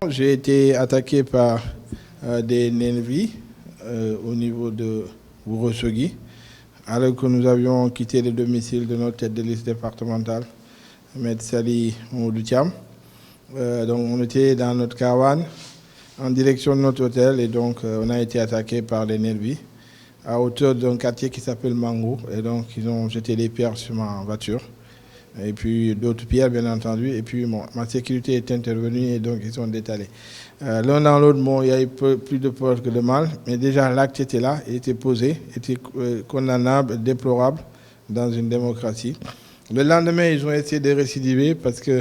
J'ai été attaqué par des nervis au niveau de Ourossogui, alors que nous avions quitté le domicile de notre tête de liste départementale, M. Sali Moudoutiam. Donc on était dans notre caravane en direction de notre hôtel et donc on a été attaqué par les nervis à hauteur d'un quartier qui s'appelle Mango. Et donc ils ont jeté des pierres sur ma voiture. Et puis d'autres pierres, bien entendu. Et puis ma sécurité est intervenue et donc ils sont détalés. L'un dans l'autre, il y a eu plus de peur que de mal. Mais déjà, l'acte était là, il était posé, était condamnable, déplorable dans une démocratie. Le lendemain, ils ont essayé de récidiver parce que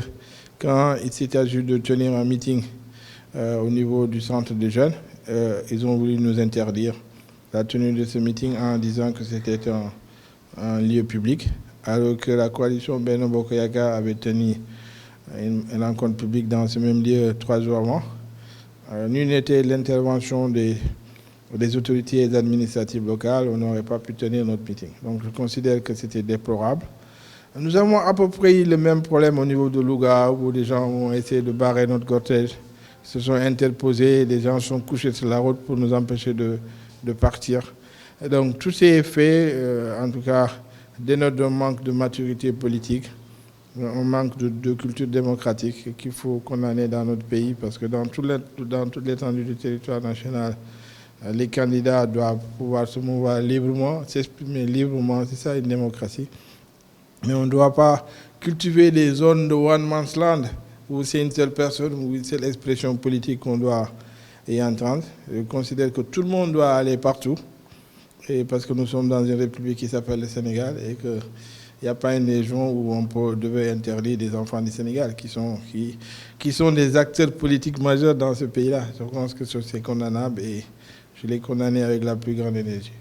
quand il s'est agi de tenir un meeting au niveau du centre des jeunes, ils ont voulu nous interdire la tenue de ce meeting en disant que c'était un lieu public, alors que la coalition Benno Bokk Yakaar avait tenu une rencontre publique dans ce même lieu 3 jours avant. Nul n'était l'intervention des autorités administratives locales, on n'aurait pas pu tenir notre meeting. Donc je considère que c'était déplorable. Nous avons à peu près eu le même problème au niveau de Louga, où les gens ont essayé de barrer notre cortège, se sont interposés, les gens sont couchés sur la route pour nous empêcher de partir. Et donc tous ces faits, en tout cas, dénotent un manque de maturité politique, un manque de culture démocratique qu'il faut condamner dans notre pays, parce que dans toute l'étendue du territoire national, les candidats doivent pouvoir se mouvoir librement, s'exprimer librement, c'est ça une démocratie. Mais on ne doit pas cultiver des zones de one man's land où c'est une seule personne ou une seule expression politique qu'on doit y entendre. Je considère que tout le monde doit aller partout, et parce que nous sommes dans une république qui s'appelle le Sénégal et qu'il n'y a pas une région où on devait interdire des enfants du Sénégal qui sont des acteurs politiques majeurs dans ce pays-là. Je pense que c'est condamnable et je l'ai condamné avec la plus grande énergie.